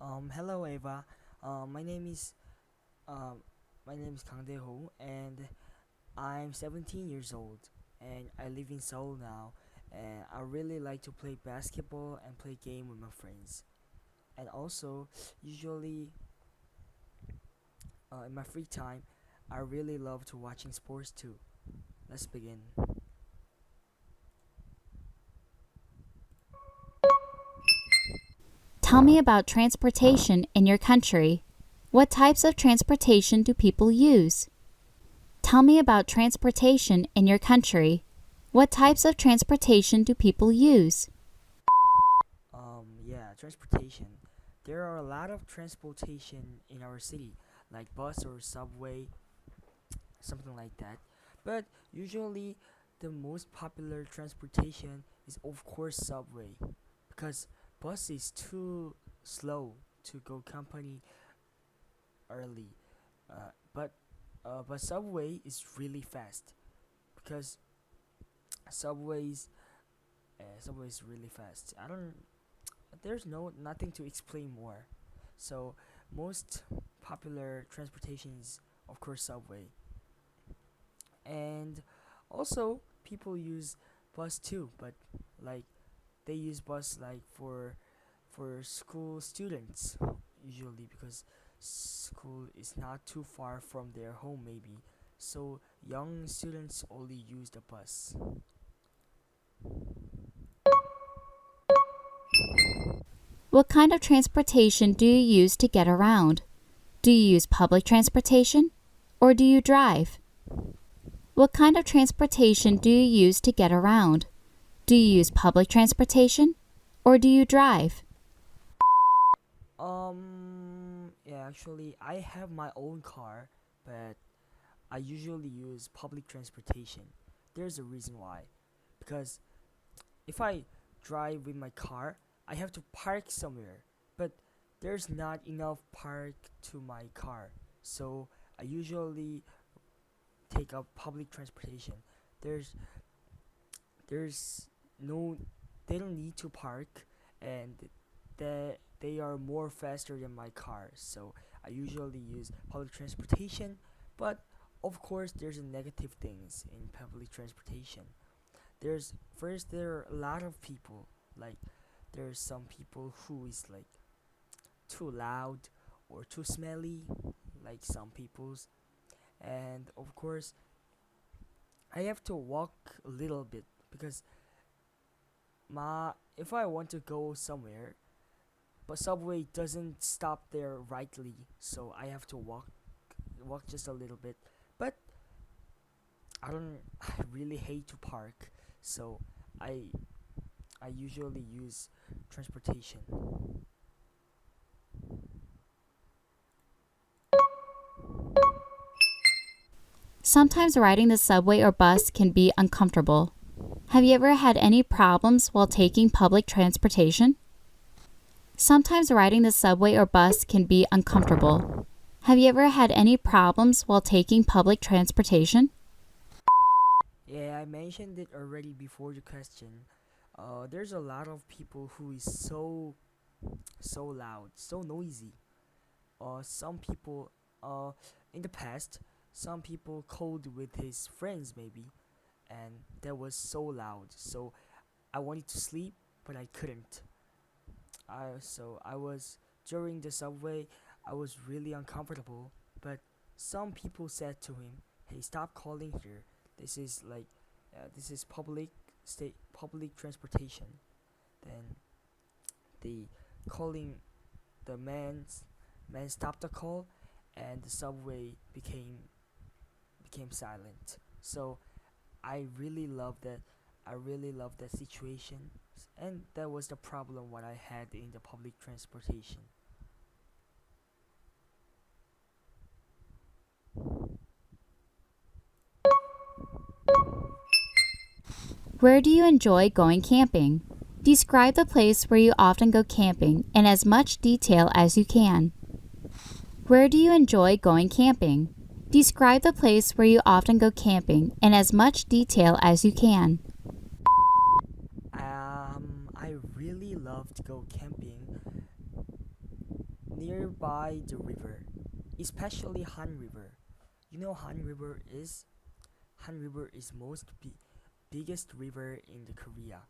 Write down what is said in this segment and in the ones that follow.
Hello Ava. Um, my name is um, my name is Kang Dae-ho, and I'm 17 years old, and I live in Seoul now. And I really like to play basketball and play game with my friends. And also, usually in my free time, I really love to watching sports too. Let's begin. Tell me about transportation in your country. What types of transportation do people use? Tell me about transportation in your country. What types of transportation do people use? Yeah, transportation. There are a lot of transportation in our city, like bus or subway, something like that. But usually, the most popular transportation is of course subway, because bus is too slow to go company early. But subway is really fast because subways subway is really fast. I don't. There's nothing to explain more. So most popular transportation is of course subway, and also people use bus too, but like they use bus like for school students usually because school is not too far from their home maybe, so young students only use the bus. What kind of transportation do you use to get around? Do you use public transportation or do you drive? What kind of transportation do you use to get around? Do you use public transportation or do you drive? Yeah, actually I have my own car, but I usually use public transportation. There's a reason why, because if I drive with my car, I have to park somewhere, but there's not enough park to my car. So I usually take up public transportation. There's there's no they don't need to park, and they are more faster than my car. So I usually use public transportation, but of course there's a negative things in public transportation. There are a lot of people, like there's some people who is like too loud or too smelly, like some people's. And of course I have to walk a little bit because my if I want to go somewhere, but subway doesn't stop there rightly, so I have to walk just a little bit. But I really hate to park, so I I usually use transportation. Sometimes riding the subway or bus can be uncomfortable. Have you ever had any problems while taking public transportation? Sometimes riding the subway or bus can be uncomfortable. Have you ever had any problems while taking public transportation? Yeah, I mentioned it already before the question. There's a lot of people who is so loud, so noisy. Some people, in the past, some people called with his friends maybe, and that was so loud. So I wanted to sleep, but I couldn't. I was during the subway. I was really uncomfortable, but some people said to him, "Hey, stop calling here. This is public transportation." Then the calling the man stopped the call, and the subway became silent. So I really love that. I really love that situation, and that was the problem what I had in the public transportation. Where do you enjoy going camping? Describe the place where you often go camping in as much detail as you can. Where do you enjoy going camping? Describe the place where you often go camping in as much detail as you can. I really love to go camping nearby the river, especially Han River. You know Han River is Han River is biggest river in the Korea,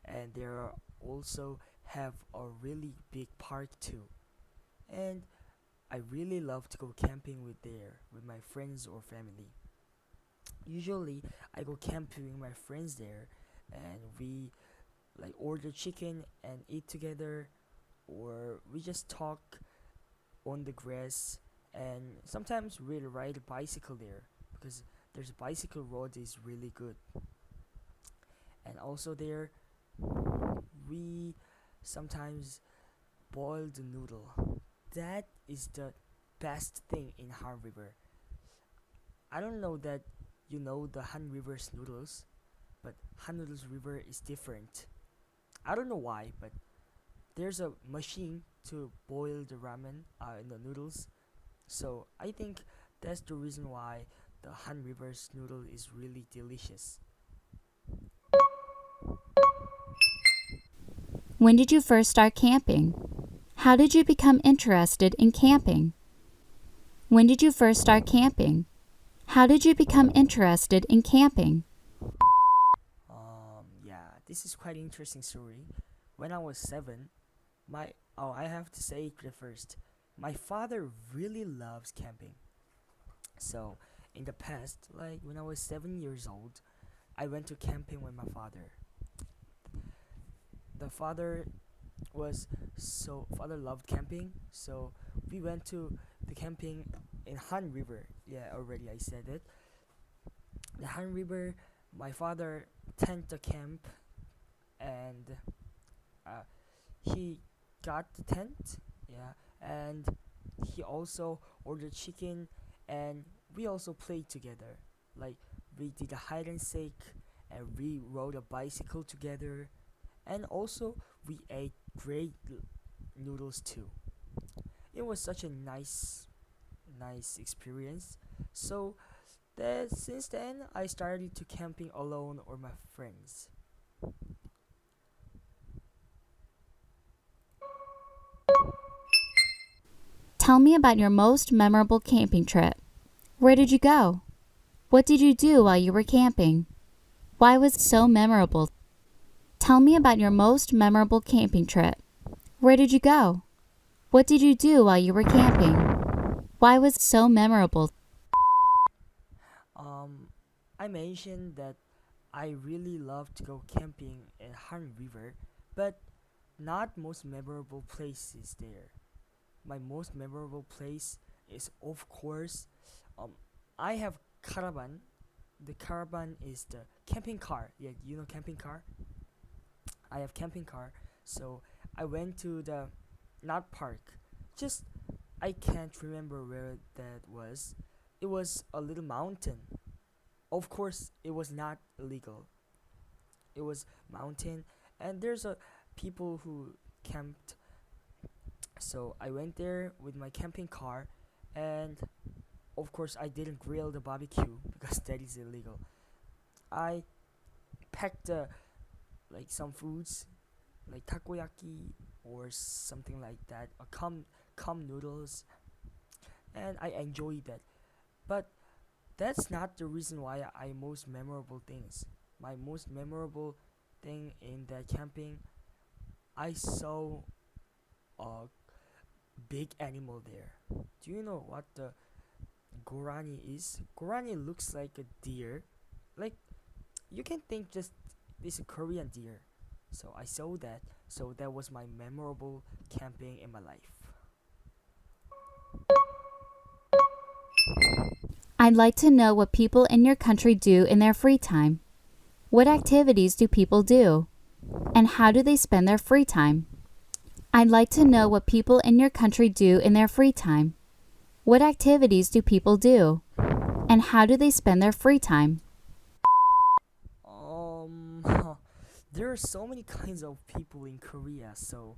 and there also have a really big park too. And I really love to go camping with my friends or family. Usually I go camping with my friends there, and we like order chicken and eat together, or we just talk on the grass, and sometimes we'll ride a bicycle there because there's a bicycle road is really good. And also there we sometimes boil the noodle. That is the best thing in Han River. I don't know that you know the Han River's noodles, but Han Noodles River is different. I don't know why, but there's a machine to boil the ramen in the noodles. So I think that's the reason why the Han River's noodle is really delicious. When did you first start camping? How did you become interested in camping? When did you first start camping? How did you become interested in camping? Yeah, this is quite interesting story. When I was 7, my I have to say it first. My father really loves camping. So in the past, like when I was 7 years old, I went to camping with my father. The father loved camping, so we went to the camping in Han River. Yeah, already I said it. The Han River. My father tent the camp, and uh, he got the tent. Yeah, and he also ordered chicken, and we also played together. Like we did a hide and seek, and we rode a bicycle together, and also we ate great noodles too. It was such a nice experience. So that since then I started to camping alone or my friends. Tell me about your most memorable camping trip. Where did you go? What did you do while you were camping? Why was it so memorable? Tell me about your most memorable camping trip. Where did you go? What did you do while you were camping? Why was it so memorable? Um, I mentioned that I really love to go camping in Han River, but not most memorable places there. My most memorable place is of course, um, I have caravan. The caravan is the camping car. Yeah, you know camping car. I have camping car, so I went to the not park. Just I can't remember where that was. It was a little mountain. Of course, it was not illegal. It was mountain, and there's a people who camped. So I went there with my camping car, and of course I didn't grill the barbecue because that is illegal. I packed like some foods like takoyaki or something like that, or cum noodles, and I enjoyed that. But that's not the reason why I most memorable things. My most memorable thing in that camping, I saw a big animal there. Do you know what the gorani is? Gorani looks like a deer. Like you can think just this a Korean deer. So I saw that. So that was my memorable camping in my life. I'd like to know what people in your country do in their free time. What activities do people do? And how do they spend their free time? I'd like to know what people in your country do in their free time. What activities do people do? And how do they spend their free time? Um, there are so many kinds of people in Korea, so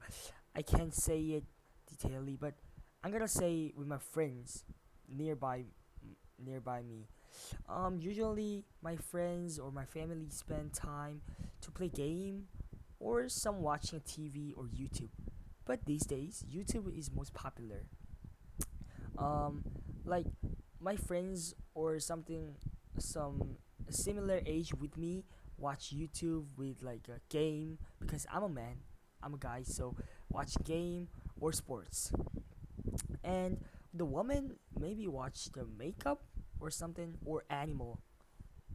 I can't say it detailedly, but I'm gonna say with my friends nearby nearby me. Usually my friends or my family spend time to play game or some watching TV or YouTube. But these days, YouTube is most popular. Um, like my friends or something, some similar age with me watch YouTube with like a game because I'm a man, I'm a guy, so watch game or sports. And the woman maybe watch the makeup or something or animal.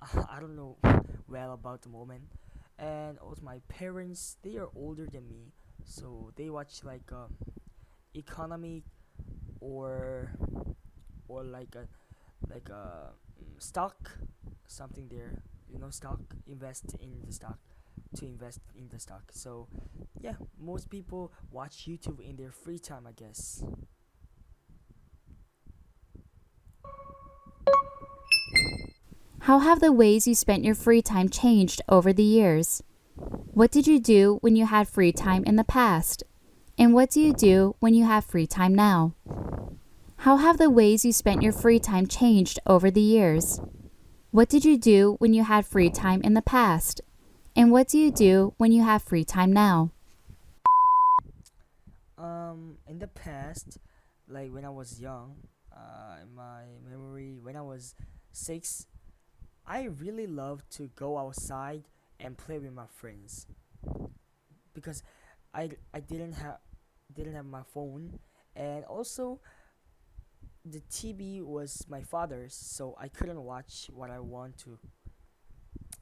I don't know well about the woman. And also my parents, they are older than me, so they watch like economic or like a stock, something there. Stock, invest in the stock, to invest in the stock. So yeah, most people watch YouTube in their free time, I guess. How have the ways you spent your free time changed over the years? What did you do when you had free time in the past? And what do you do when you have free time now? How have the ways you spent your free time changed over the years? What did you do when you had free time in the past? And what do you do when you have free time now? In the past, like when I was young, in my memory, when I was 6, I really loved to go outside and play with my friends because I didn't have my phone, and also the TV was my father's, so I couldn't watch what I want to.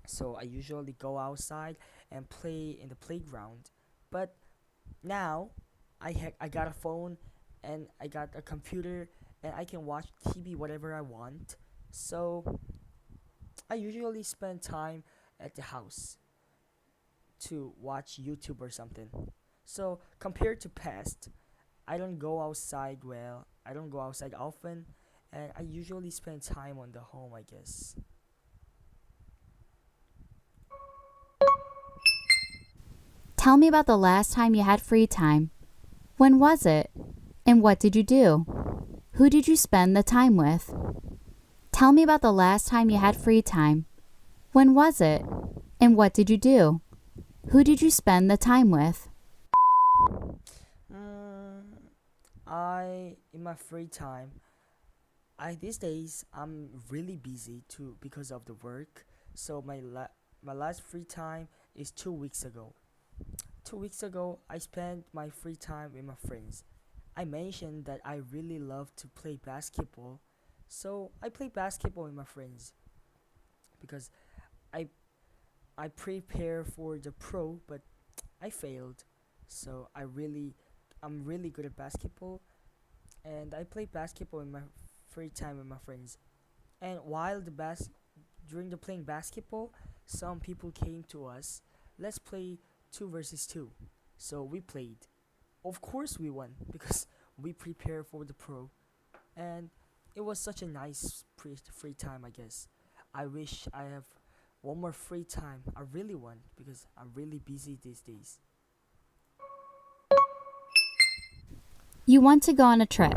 So I usually go outside and play in the playground. But now I got a phone and I got a computer and I can watch TV whatever I want. So I usually spend time at the house to watch YouTube or something. So compared to past, I don't go outside well. I don't go outside often, and I usually spend time on the home, I guess. Tell me about the last time you had free time. When was it? And what did you do? Who did you spend the time with? Tell me about the last time you had free time. When was it? And what did you do? Who did you spend the time with? Mm, I in my free time, I these days I'm really busy too because of the work. So my last free time is 2 weeks ago. 2 weeks ago, I spent my free time with my friends. I mentioned that I really love to play basketball, so I play basketball with my friends because I I prepare for the pro, but I failed. So I'm really good at basketball, and I play basketball in my free time with my friends. And while during the playing basketball, some people came to us. Let's play 2 versus 2. So we played. Of course we won because we prepared for the pro, and it was such a nice free time, I guess. I wish I have one more free time. I really want because I'm really busy these days. You want to go on a trip.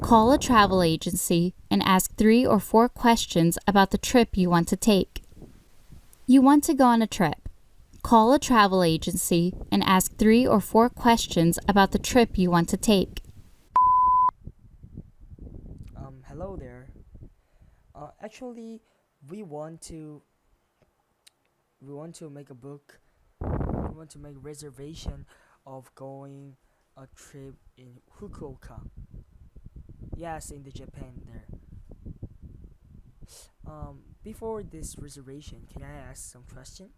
Call a travel agency and ask 3 or 4 questions about the trip you want to take. You want to go on a trip. Call a travel agency and ask 3 or 4 questions about the trip you want to take. Hello there. Actually, we want to we want to make a book. We want to make reservation of going a trip in Fukuoka. Yes, in the Japan there. Before this reservation, can I ask some question?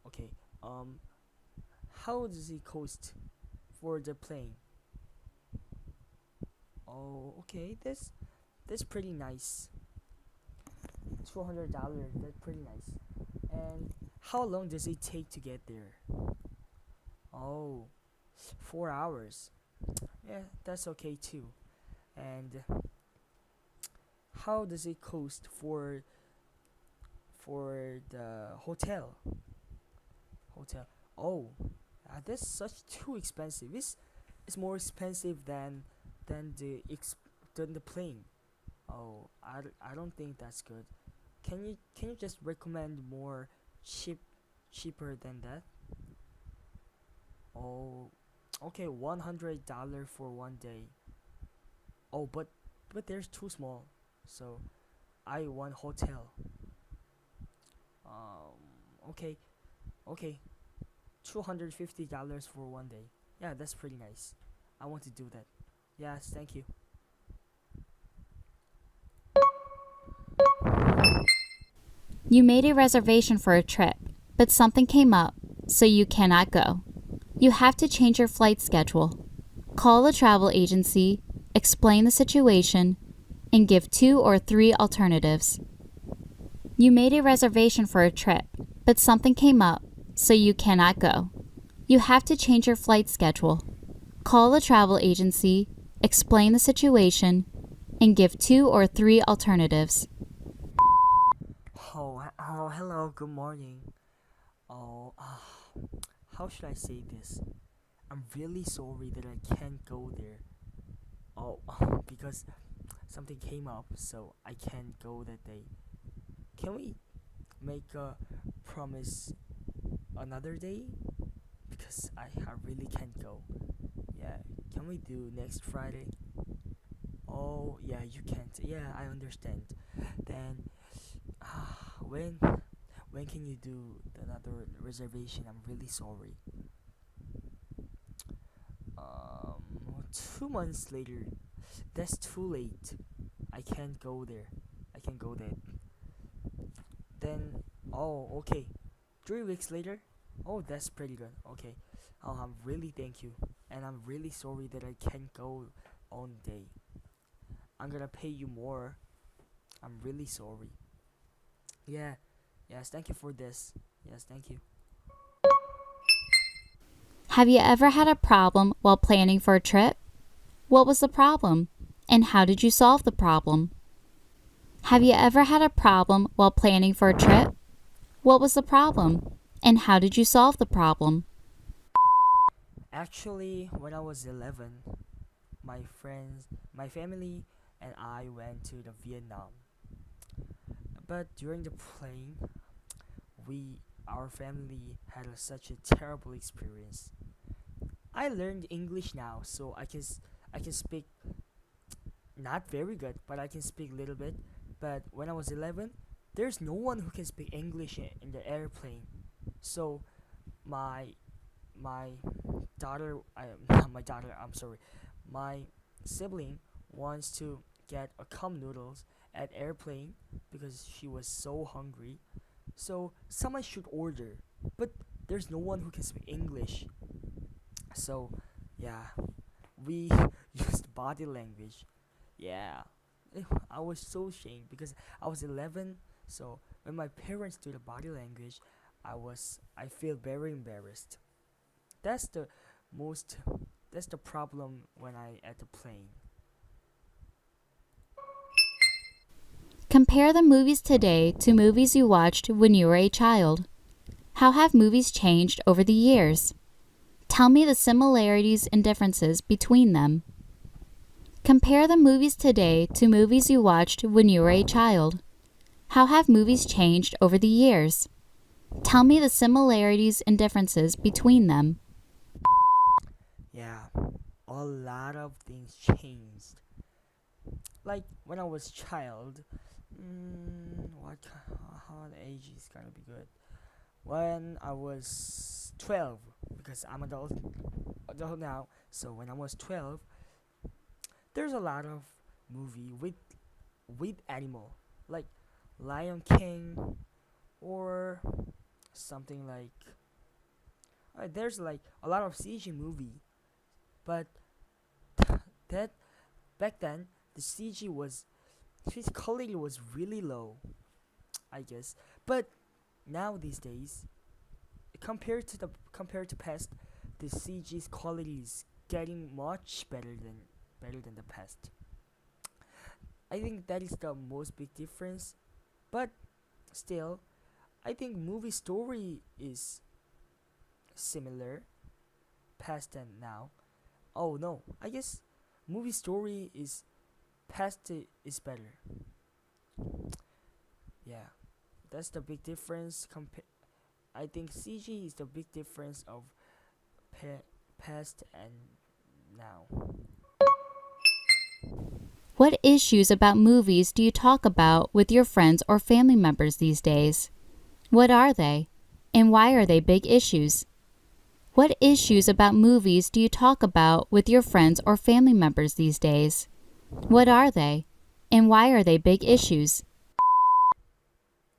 Okay. Um, how does it cost for the plane? Oh, okay. That's pretty nice. $200. That's pretty nice. And how long does it take to get there? Oh, 4 hours. Yeah, that's okay too. And how does it cost for the hotel? Oh, that's such too expensive. It's more expensive than than the plane. Oh, I don't think that's good. Can you just recommend more cheaper than that? Oh, Okay, $100 for one day. Oh, but there's too small. So I want hotel. Okay, okay, $250 for one day. Yeah, that's pretty nice. I want to do that. Yes, thank you. You made a reservation for a trip, but something came up, so you cannot go. You have to change your flight schedule. Call the travel agency, explain the situation, and give two or three alternatives. You made a reservation for a trip, but something came up, so you cannot go. You have to change your flight schedule. Call the travel agency, explain the situation, and give two or three alternatives. Oh, hello, good morning. Oh, how should I say this? I'm really sorry that I can't go there. Oh, because something came up, so I can't go that day. Can we make a promise another day? Because I really can't go. Yeah, can we do next Friday? Oh, yeah, you can't. Yeah, I understand. Then, when can you do another reservation? I'm really sorry. 2 months later. That's too late. I can't go there. I can go there. Then, oh, okay. 3 weeks later. Oh, that's pretty good. Okay. Oh, I'm really thank you, and I'm really sorry that I can't go on day. I'm gonna pay you more. I'm really sorry. Yeah. Yes. Thank you for this. Yes. Thank you. Have you ever had a problem while planning for a trip? What was the problem? And how did you solve the problem? Have you ever had a problem while planning for a trip? What was the problem? And how did you solve the problem? Actually, when I was 11, my friends, my family, and I went to the Vietnam. But during the plane, we our family had such a terrible experience. I learned English now, so I can speak not very good, but I can speak a little bit. But when I was 11, there's no one who can speak English in the airplane. So my my daughter, not my daughter, I'm sorry, my sibling wants to get a cum noodles at airplane because she was so hungry. So someone should order, but there's no one who can speak English. So yeah, we used body language. Yeah, I was so ashamed because I was 11. So when my parents do the body language, I feel very embarrassed. That's the most that's the problem when I at the plane. Compare the movies today to movies you watched when you were a child. How have movies changed over the years? Tell me the similarities and differences between them. Compare the movies today to movies you watched when you were a child. How have movies changed over the years? Tell me the similarities and differences between them. Yeah, a lot of things changed. Like when I was child, how the age is gonna be good? When I was 12, because I'm adult now. So when I was 12, there's a lot of movie with animal, like Lion King or something like. There's like a lot of CG movie, but that back then the CG was his quality was really low, I guess. But now these days, compared to past, the CG's quality is getting much better than the past. I think that is the most big difference. But still, I think movie story is similar past and now. Oh no, I guess movie story is past is better. Yeah, that's the big difference. I think CG is the big difference of pa- past and now. What issues about movies do you talk about with your friends or family members these days? What are they? And why are they big issues? What issues about movies do you talk about with your friends or family members these days? What are they? And why are they big issues?